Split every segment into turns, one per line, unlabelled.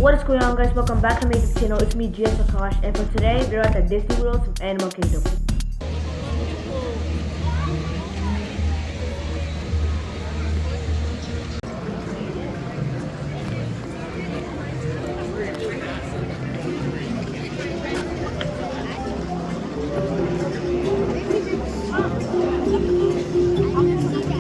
What is going on, guys? Welcome back to my YouTube channel. It's me, GS Akash, and for today we're at the Disney World from Animal Kingdom.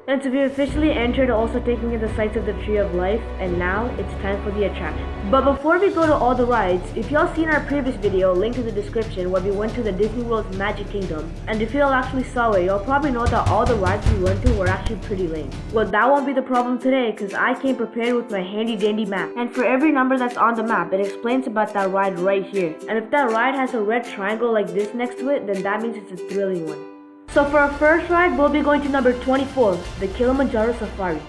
And so we officially entered, also taking in the sights of the Tree of Life, and now it's time for the attraction. But before we go to all the rides, if y'all seen our previous video, linked in the description, where we went to the Disney World's Magic Kingdom, and if y'all actually saw it, y'all probably know that all the rides we went to were actually pretty lame. Well, that won't be the problem today, because I came prepared with my handy dandy map. And for every number that's on the map, it explains about that ride right here. And if that ride has a red triangle like this next to it, then that means it's a thrilling one. So for our first ride, we'll be going to number 24, the Kilimanjaro Safari.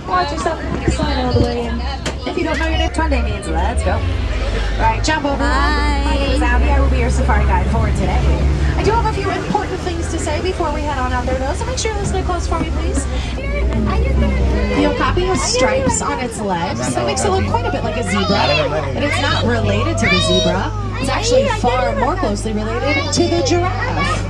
Watch yourself, slide all the way in. If you don't know your name, Tunde means let's go. Right, jump over. My name is Abby. I will be your safari guide for today. I do have a few important things to say before we head on out there, though, so make sure you listen close for me, please. The okapi has stripes on its legs, so it makes it look quite a bit like a zebra. And it's not related to the zebra. It's actually far more closely related to the giraffe.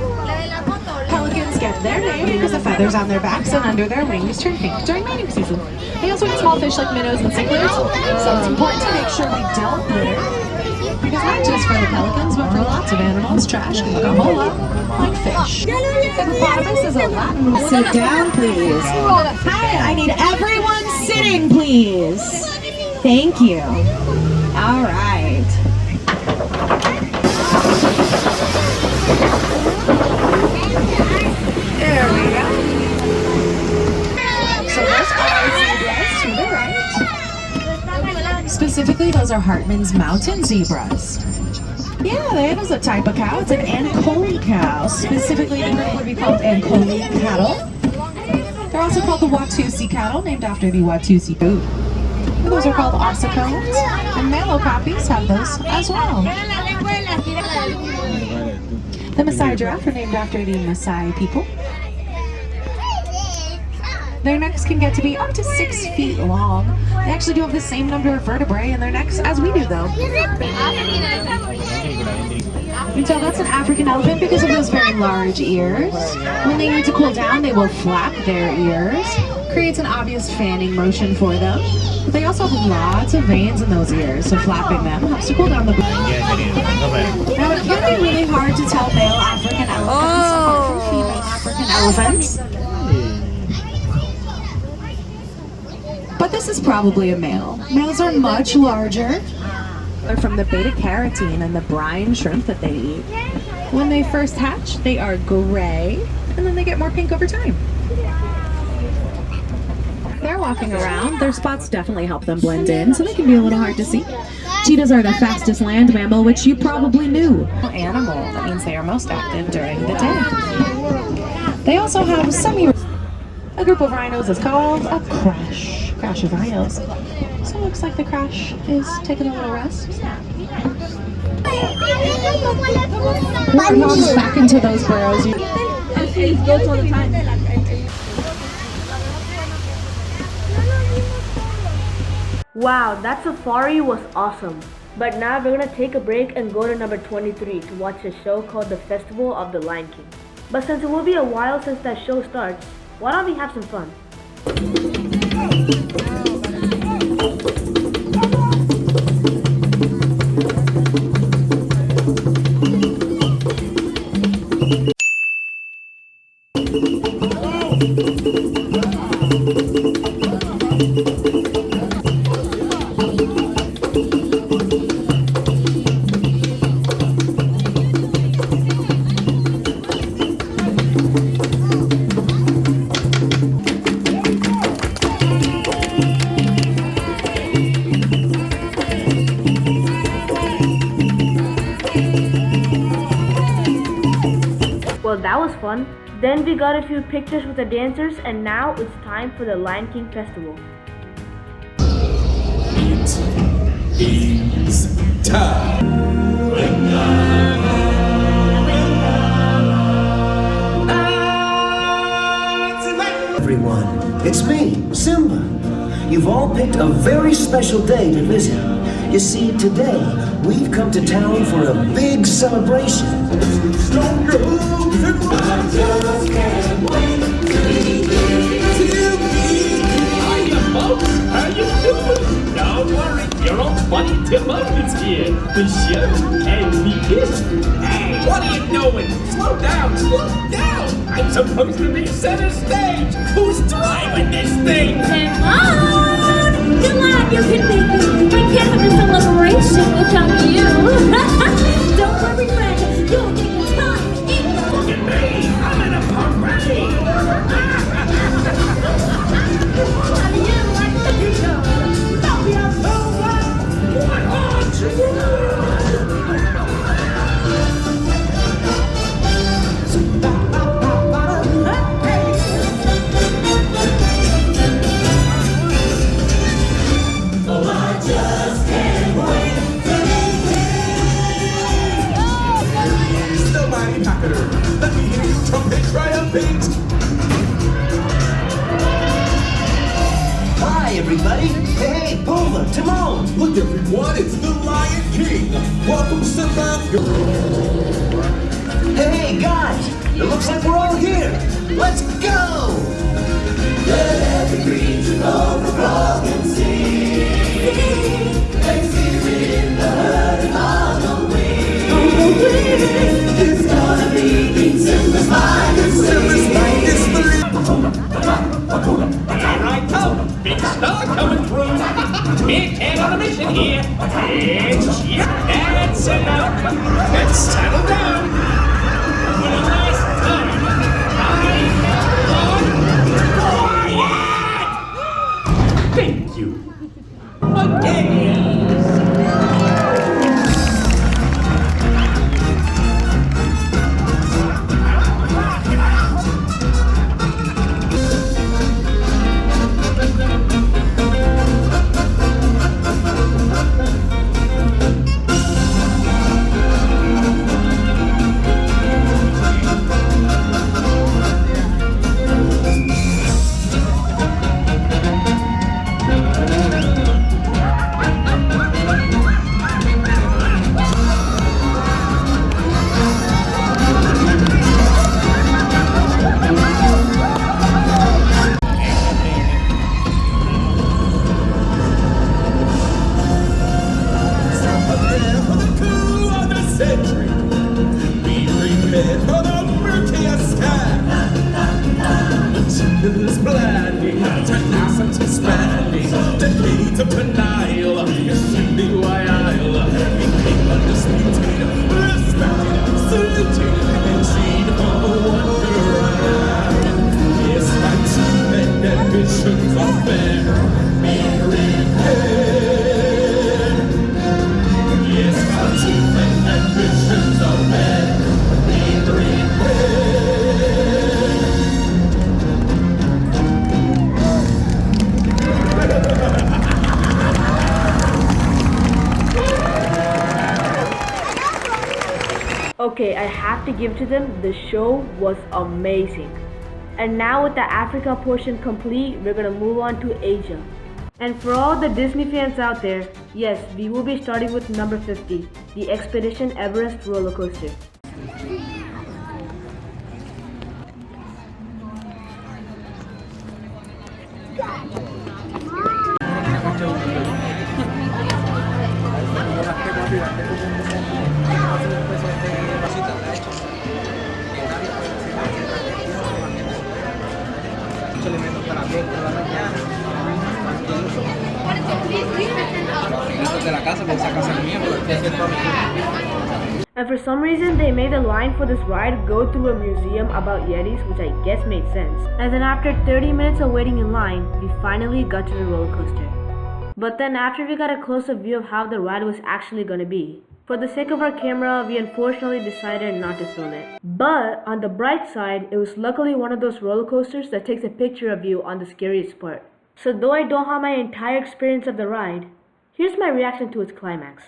Pelicans get their name because the feathers on their backs and under their wings turn pink during mating season. They also eat small fish like minnows and cichlids, so it's important to make sure we don't litter. Because not just for the pelicans, but for lots of animals, trash can look a whole lot like fish. Hippopotamus is a Latin word. Sit down, please. Hi, I need everyone sitting, please. Thank you. All right. There we go. So those are zebras to the right. Specifically, those are Hartman's mountain zebras. Yeah, that is a type of cow. It's an Ankole cow. Specifically, the group would be called Ankole cattle. They're also called the Watusi cattle, named after the Watusi food. Those are called ossicones, and male okapis have those as well. The Maasai giraffe are named after the Maasai people. Their necks can get to be up to 6 feet long. They actually do have the same number of vertebrae in their necks as we do, though. You can tell that's an African elephant because of those very large ears. When they need to cool down, they will flap their ears. Creates an obvious fanning motion for them. But they also have lots of veins in those ears, so flapping them helps to cool down the blood. Now it can be really hard to tell male African elephants apart from female African elephants. But this is probably a male. Males are much larger. They're from the beta carotene and the brine shrimp that they eat. When they first hatch, they are gray, and then they get more pink over time. They're walking around. Their spots definitely help them blend in, so they can be a little hard to see. Cheetahs are the fastest land mammal, which you probably knew. Animal, that means they are most active during the day. They also have a group of rhinos is called a crash of rhinos. So it looks like the crash is taking a little rest. Back into those burrows.
Wow, that safari was awesome. But now we're gonna take a break and go to number 23 to watch a show called The Festival of the Lion King. But since it will be a while since that show starts, why don't we have some fun? Well, that was fun. Then we got a few pictures with the dancers, and now it's time for the Lion King Festival.
It is time. Everyone, it's me, Simba.
you've all picked a very special day to visit. You see, today, we've come to town for a big celebration.
Hiya, folks. How you doing? Don't worry, your old buddy Timon is here. The show can begin. Hey, what are you doing? Slow down, slow down. I'm supposed to be center stage. Who's driving this thing?
Timon! Glad you can make it. We can't have a celebration without you. Don't worry, friend. You'll get your time in the...
Look at me. I'm in a parade. Nobody packeter. Let me hear you trumpet triumphant.
Hi, everybody. Hey, Pumbaa, Timon.
Look, everyone, it's the Lion King. Welcome, Simba.
Hey, guys. It looks like we're all here. Let's go. Let every creature of the frog and sing. Let's hear in the herd on the wing. It's gonna be King Simba's finest
Here I come. Big star coming through. Big head on a mission here. It's you. That's enough. Let's settle down. For the last time, I want quiet. Thank you. Again.
Okay, I have to give to them, the show was amazing. And now with the Africa portion complete, we're gonna move on to Asia. And for all the Disney fans out there, yes, we will be starting with number 50, the Expedition Everest roller coaster. And for some reason, they made the line for this ride go through a museum about Yetis, which I guess made sense. And then after 30 minutes of waiting in line, we finally got to the roller coaster. But then after we got a closer view of how the ride was actually gonna be, for the sake of our camera, we unfortunately decided not to film it. But on the bright side, it was luckily one of those roller coasters that takes a picture of you on the scariest part. So though I don't have my entire experience of the ride, here's my reaction to its climax.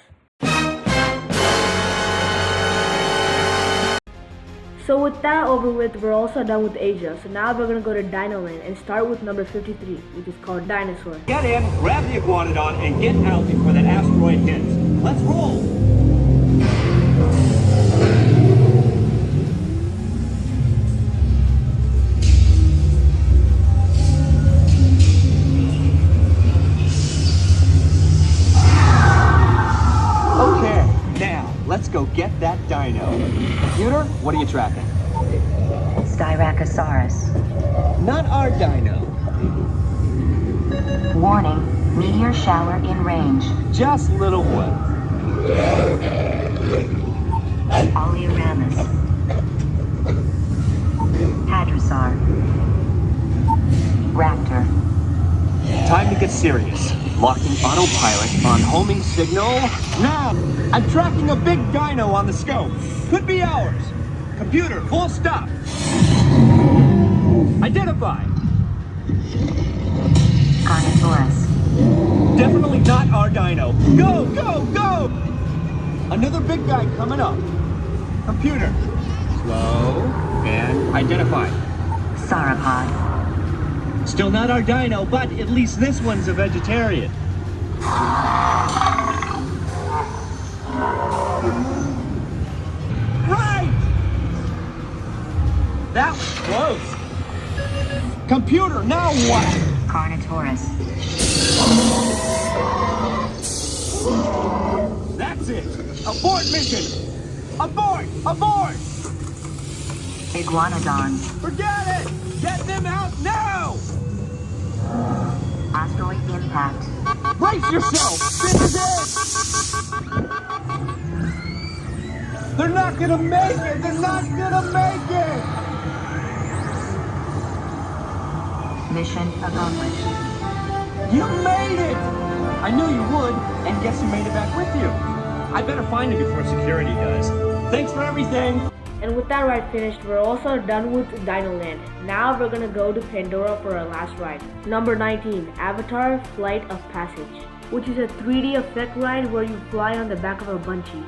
So with that over with, we're also done with Asia. So now we're gonna go to Dinoland and start with number 53, which is called Dinosaur.
Get in, grab the Iguanodon, and get out before that asteroid hits. Let's roll! Okay, now, let's go get that dino. Computer, what are you tracking?
Styracosaurus.
Not our dino.
Warning, meteor shower in range.
Just little one.
Oleoramus. Hadrosaur. Raptor.
Time to get serious. Locking autopilot on homing signal. Now! I'm tracking a big dino on the scope. Could be ours. Computer, full stop. Identify.
Carnotaurus.
Definitely not our dino. Go, go, go! Another big guy coming up. Computer. Slow and identify.
Sauropod.
Still not our dino, but at least this one's a vegetarian. Right! That was close. Computer, now what?
Carnotaurus.
That's it. Abort mission. Abort! Abort!
Iguanodon.
Forget it! Get them out now!
Asteroid impact.
Brace yourself! This is it! They're not gonna make it! They're not gonna make it!
Mission accomplished.
You made it! I knew you would, and guess who made it back with you? I better find him before security does. Thanks for everything!
And with that ride finished, we're also done with Dinoland. Now we're gonna go to Pandora for our last ride. Number 19, Avatar Flight of Passage, which is a 3D effect ride where you fly on the back of a bungee.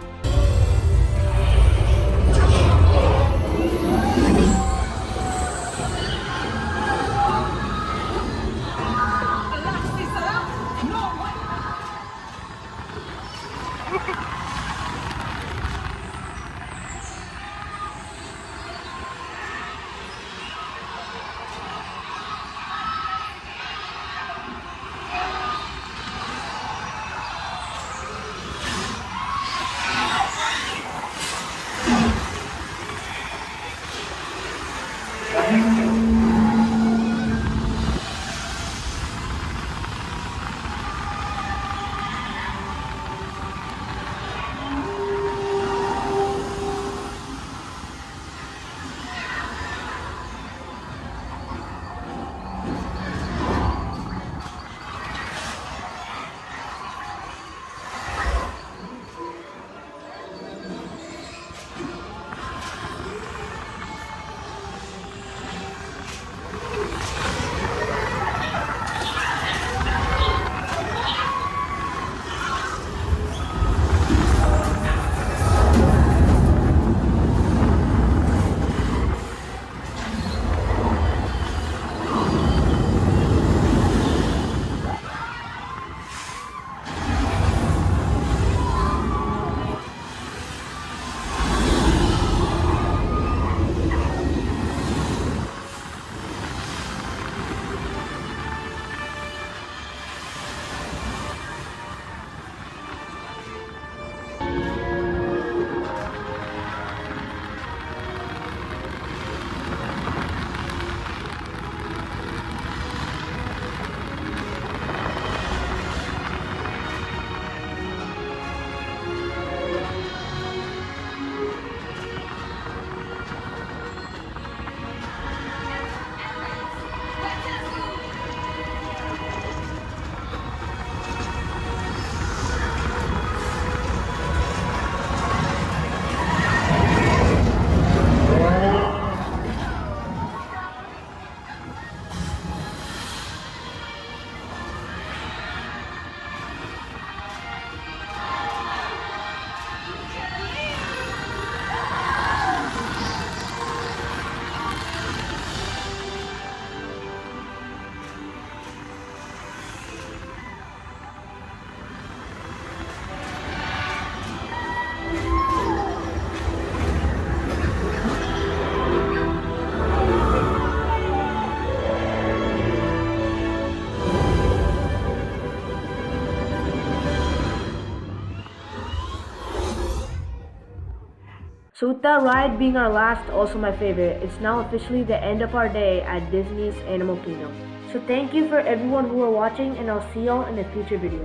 So with that ride being our last, also my favorite, it's now officially the end of our day at Disney's Animal Kingdom. So thank you for everyone who are watching, and I'll see y'all in a future video.